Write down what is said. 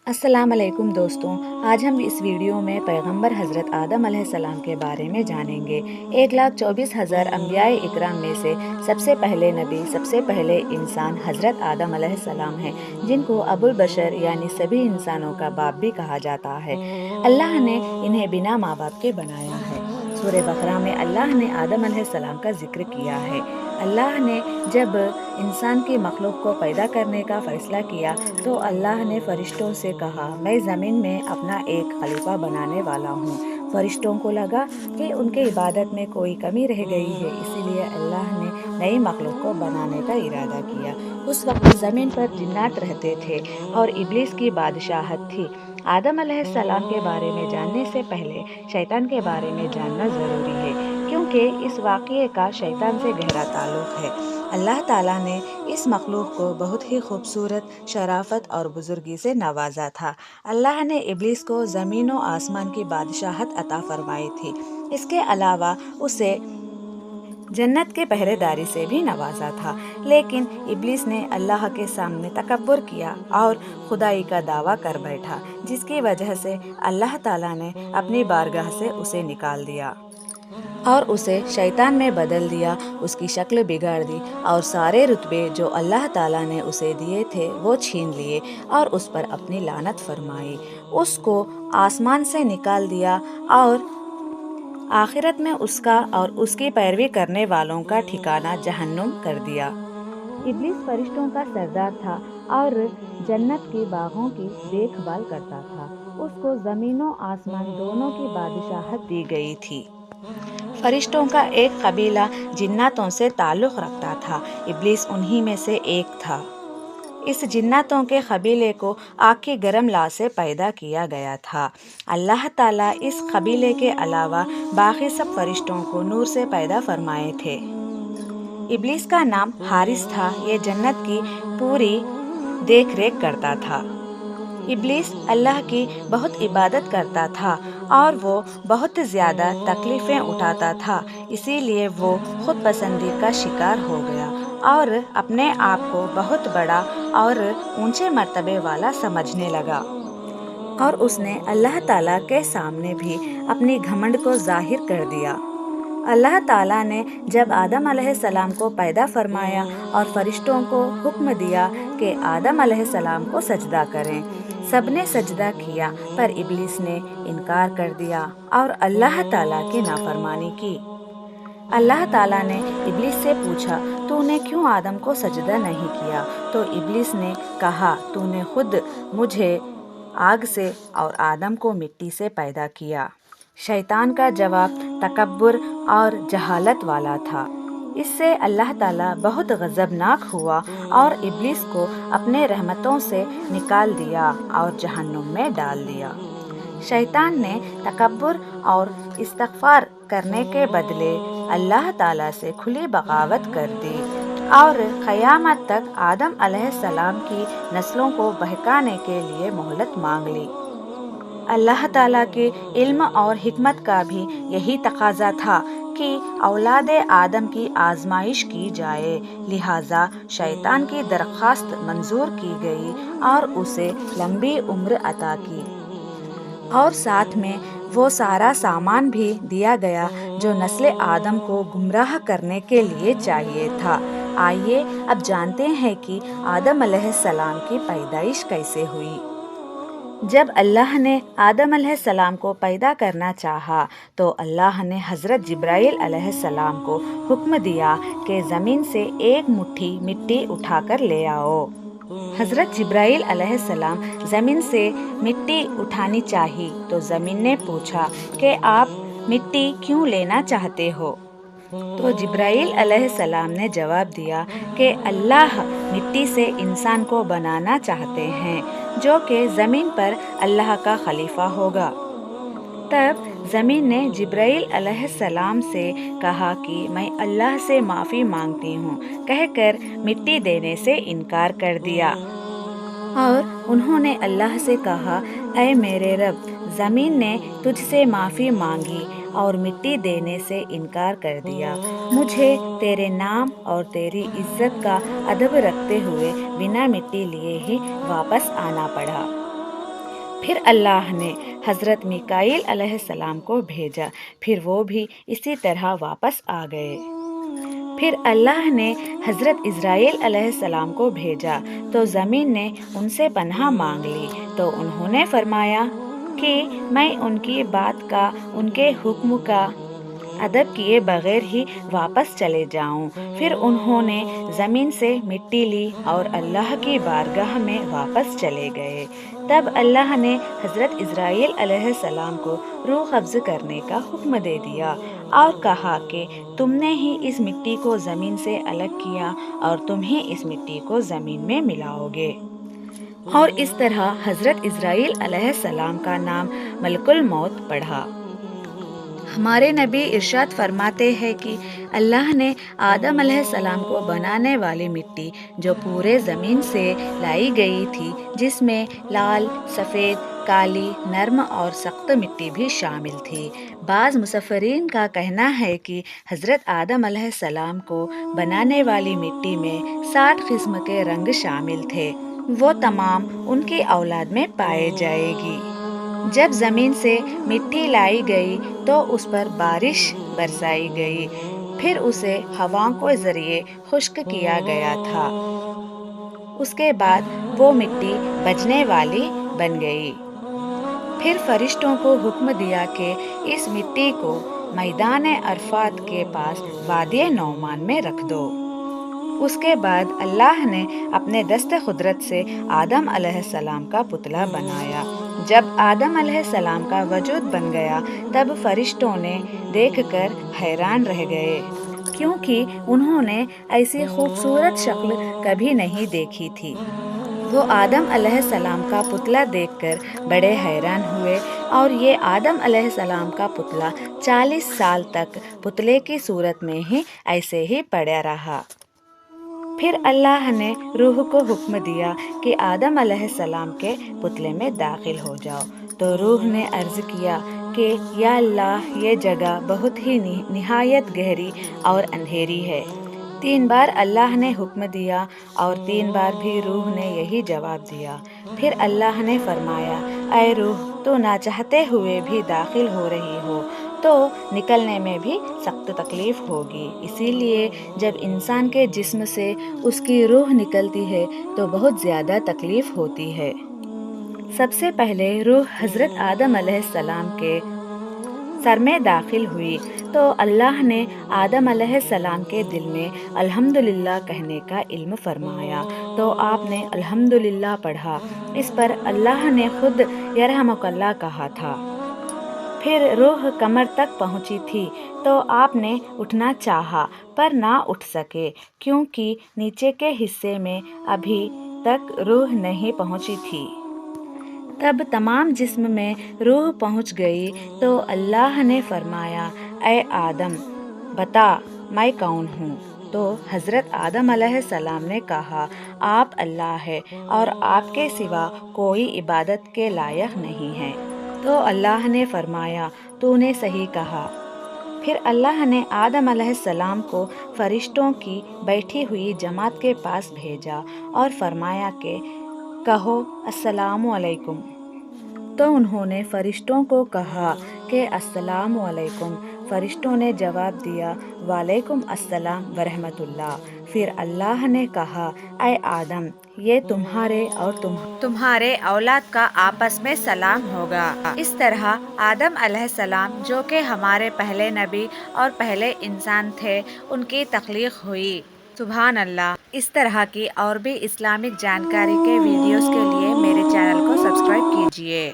السلام علیکم دوستوں، آج ہم اس ویڈیو میں پیغمبر حضرت آدم علیہ السلام کے بارے میں جانیں گے۔ 1,24,000 انبیاء اکرام میں سے سب سے پہلے نبی، سب سے پہلے انسان حضرت آدم علیہ السلام ہیں، جن کو ابو البشر یعنی سبھی انسانوں کا باپ بھی کہا جاتا ہے۔ اللہ نے انہیں بنا ماں باپ کے بنایا ہے۔ سورہ بقرہ میں اللہ نے آدم علیہ السلام کا ذکر کیا ہے۔ اللہ نے جب انسان کی مخلوق کو پیدا کرنے کا فیصلہ کیا تو اللہ نے فرشتوں سے کہا، میں زمین میں اپنا ایک خلیفہ بنانے والا ہوں۔ فرشتوں کو لگا کہ ان کی عبادت میں کوئی کمی رہ گئی ہے، اسی لیے اللہ نے نئی مخلوق کو بنانے کا ارادہ کیا۔ اس وقت زمین پر جنات رہتے تھے اور ابلیس کی بادشاہت تھی۔ آدم علیہ السلام کے بارے میں جاننے سے پہلے شیطان کے بارے میں جاننا ضروری ہے، کیونکہ اس واقعے کا شیطان سے گہرا تعلق ہے۔ اللہ تعالیٰ نے اس مخلوق کو بہت ہی خوبصورت، شرافت اور بزرگی سے نوازا تھا۔ اللہ نے ابلیس کو زمین و آسمان کی بادشاہت عطا فرمائی تھی۔ اس کے علاوہ اسے جنت کے پہرے داری سے بھی نوازا تھا، لیکن ابلیس نے اللہ کے سامنے تکبر کیا اور خدائی کا دعویٰ کر بیٹھا، جس کی وجہ سے اللہ تعالیٰ نے اپنی بارگاہ سے اسے نکال دیا اور اسے شیطان میں بدل دیا، اس کی شکل بگاڑ دی اور سارے رتبے جو اللہ تعالیٰ نے اسے دیے تھے وہ چھین لیے اور اس پر اپنی لعنت فرمائی۔ اس کو آسمان سے نکال دیا اور آخرت میں اس کا اور اس کی پیروی کرنے والوں کا ٹھکانہ جہنم کر دیا۔ ابلیس فرشتوں کا سردار تھا اور جنت کے باغوں کی دیکھ بھال کرتا تھا۔ اس کو زمین و آسمان دونوں کی بادشاہت دی گئی تھی۔ فرشتوں کا ایک قبیلہ جناتوں سے تعلق رکھتا تھا، ابلیس انہی میں سے ایک تھا۔ اس جناتوں کے قبیلے کو آگ کی گرم لا سے پیدا کیا گیا تھا۔ اللہ تعالیٰ اس قبیلے کے علاوہ باقی سب فرشتوں کو نور سے پیدا فرمائے تھے۔ ابلیس کا نام حارث تھا، یہ جنت کی پوری دیکھ ریکھ کرتا تھا۔ ابلیس اللہ کی بہت عبادت کرتا تھا اور وہ بہت زیادہ تکلیفیں اٹھاتا تھا، اسی لیے وہ خود پسندی کا شکار ہو گیا اور اپنے آپ کو بہت بڑا اور اونچے مرتبے والا سمجھنے لگا، اور اس نے اللہ تعالیٰ کے سامنے بھی اپنی گھمنڈ کو ظاہر کر دیا۔ اللہ تعالیٰ نے جب آدم علیہ السلام کو پیدا فرمایا اور فرشتوں کو حکم دیا کہ آدم علیہ السلام کو سجدہ کریں، سب نے سجدہ کیا، پر ابلیس نے انکار کر دیا اور اللہ تعالیٰ کی نافرمانی کی۔ اللہ تعالیٰ نے ابلیس سے پوچھا، تو نے کیوں آدم کو سجدہ نہیں کیا؟ تو ابلیس نے کہا، تو نے خود مجھے آگ سے اور آدم کو مٹی سے پیدا کیا۔ شیطان کا جواب تکبر اور جہالت والا تھا۔ اس سے اللہ تعالیٰ بہت غضبناک ہوا اور ابلیس کو اپنے رحمتوں سے نکال دیا اور جہنم میں ڈال دیا۔ شیطان نے تکبر اور استغفار کرنے کے بدلے اللہ تعالیٰ سے کھلی بغاوت کر دی اور قیامت تک آدم علیہ السلام کی نسلوں کو بہکانے کے لیے مہلت مانگ لی۔ اللہ تعالیٰ کے علم اور حکمت کا بھی یہی تقاضا تھا کہ اولاد آدم کی آزمائش کی جائے، لہٰذا شیطان کی درخواست منظور کی گئی اور اسے لمبی عمر عطا کی، اور ساتھ میں وہ سارا سامان بھی دیا گیا جو نسل آدم کو گمراہ کرنے کے لیے چاہیے تھا۔ آئیے اب جانتے ہیں کہ آدم علیہ السلام کی پیدائش کیسے ہوئی۔ جب اللہ نے آدم علیہ السلام کو پیدا کرنا چاہا تو اللہ نے حضرت جبرائیل علیہ السلام کو حکم دیا کہ زمین سے ایک مٹھی مٹی اٹھا کر لے آؤ۔ حضرت جبرائیل علیہ السلام زمین سے مٹی اٹھانی چاہی تو زمین نے پوچھا کہ آپ مٹی کیوں لینا چاہتے ہو؟ تو جبرائیل علیہ السلام نے جواب دیا کہ اللہ مٹی سے انسان کو بنانا چاہتے ہیں جو کہ زمین پر اللہ کا خلیفہ ہوگا۔ تب زمین نے جبرائیل علیہ السلام سے کہا کہ میں اللہ سے معافی مانگتی ہوں کہہ کر مٹی دینے سے انکار کر دیا، اور انہوں نے اللہ سے کہا، اے میرے رب، زمین نے تجھ سے معافی مانگی اور مٹی دینے سے انکار کر دیا، مجھے تیرے نام اور تیری عزت کا ادب رکھتے ہوئے بنا مٹی لیے ہی واپس آنا پڑا۔ پھر اللہ نے حضرت میکائیل علیہ السلام کو بھیجا، پھر وہ بھی اسی طرح واپس آ گئے۔ پھر اللہ نے حضرت اسرائیل علیہ السلام کو بھیجا تو زمین نے ان سے پناہ مانگ لی، تو انہوں نے فرمایا کہ میں ان کی بات کا، ان کے حکم کا ادب کیے بغیر ہی واپس چلے جاؤں۔ پھر انہوں نے زمین سے مٹی لی اور اللہ کی بارگاہ میں واپس چلے گئے۔ تب اللہ نے حضرت اسرائیل علیہ السلام کو روح قبض کرنے کا حکم دے دیا اور کہا کہ تم نے ہی اس مٹی کو زمین سے الگ کیا اور تم ہی اس مٹی کو زمین میں ملاؤ گے۔ اور اس طرح حضرت اسرائیل علیہ السلام کا نام ملک الموت پڑا۔ ہمارے نبی ارشاد فرماتے ہیں کہ اللہ نے آدم علیہ السلام کو بنانے والی مٹی جو پورے زمین سے لائی گئی تھی، جس میں لال، سفید، کالی، نرم اور سخت مٹی بھی شامل تھی۔ بعض مفسرین کا کہنا ہے کہ حضرت آدم علیہ السلام کو بنانے والی مٹی میں 60 قسم کے رنگ شامل تھے، وہ تمام ان کی اولاد میں پائے جائے گی۔ جب زمین سے مٹی لائی گئی تو اس پر بارش برسائی گئی، پھر اسے ہواؤں کے ذریعے خشک کیا گیا تھا۔ اس کے بعد وہ مٹی بجنے والی بن گئی۔ پھر فرشتوں کو حکم دیا کہ اس مٹی کو میدان عرفات کے پاس وادی نعمان میں رکھ دو۔ اس کے بعد اللہ نے اپنے دست قدرت سے آدم علیہ السلام کا پتلا بنایا۔ جب آدم علیہ السلام کا وجود بن گیا تب فرشتوں نے دیکھ کر حیران رہ گئے، کیونکہ انہوں نے ایسی خوبصورت شکل کبھی نہیں دیکھی تھی۔ وہ آدم علیہ السلام کا پتلا دیکھ کر بڑے حیران ہوئے، اور یہ آدم علیہ السلام کا پتلا 40 سال تک پتلے کی صورت میں ہی ایسے ہی پڑا رہا۔ پھر اللہ نے روح کو حکم دیا کہ آدم علیہ السلام کے پتلے میں داخل ہو جاؤ، تو روح نے عرض کیا کہ یا اللہ، یہ جگہ بہت ہی نہایت گہری اور اندھیری ہے۔ 3 بار اللہ نے حکم دیا اور 3 بار بھی روح نے یہی جواب دیا۔ پھر اللہ نے فرمایا، اے روح، تو نہ چاہتے ہوئے بھی داخل ہو رہی ہو تو نکلنے میں بھی سخت تکلیف ہوگی۔ اسی لیے جب انسان کے جسم سے اس کی روح نکلتی ہے تو بہت زیادہ تکلیف ہوتی ہے۔ سب سے پہلے روح حضرت آدم علیہ السلام کے سر میں داخل ہوئی تو اللہ نے آدم علیہ السلام کے دل میں الحمدللہ کہنے کا علم فرمایا، تو آپ نے الحمدللہ پڑھا۔ اس پر اللہ نے خود یرحمک اللہ کہا تھا۔ پھر روح کمر تک پہنچی تھی تو آپ نے اٹھنا چاہا پر نہ اٹھ سکے، کیونکہ نیچے کے حصے میں ابھی تک روح نہیں پہنچی تھی۔ تب تمام جسم میں روح پہنچ گئی تو اللہ نے فرمایا، اے آدم، بتا میں کون ہوں؟ تو حضرت آدم علیہ السلام نے کہا، آپ اللہ ہے اور آپ کے سوا کوئی عبادت کے لائق نہیں ہے۔ تو اللہ نے فرمایا، تو نے صحیح کہا۔ پھر اللہ نے آدم علیہ السلام کو فرشتوں کی بیٹھی ہوئی جماعت کے پاس بھیجا اور فرمایا کہ کہو السلام علیکم۔ تو انہوں نے فرشتوں کو کہا کہ السلام علیکم۔ فرشتوں نے جواب دیا، وعلیکم السلام ورحمۃ اللہ۔ پھر اللہ نے کہا، اے آدم، یہ تمہارے اور تمہارے اولاد کا آپس میں سلام ہوگا۔ اس طرح آدم علیہ السلام، جو کہ ہمارے پہلے نبی اور پہلے انسان تھے، ان کی تخلیق ہوئی۔ سبحان اللہ۔ اس طرح کی اور بھی اسلامک جانکاری کے ویڈیوز کے لیے میرے چینل کو سبسکرائب کیجیے۔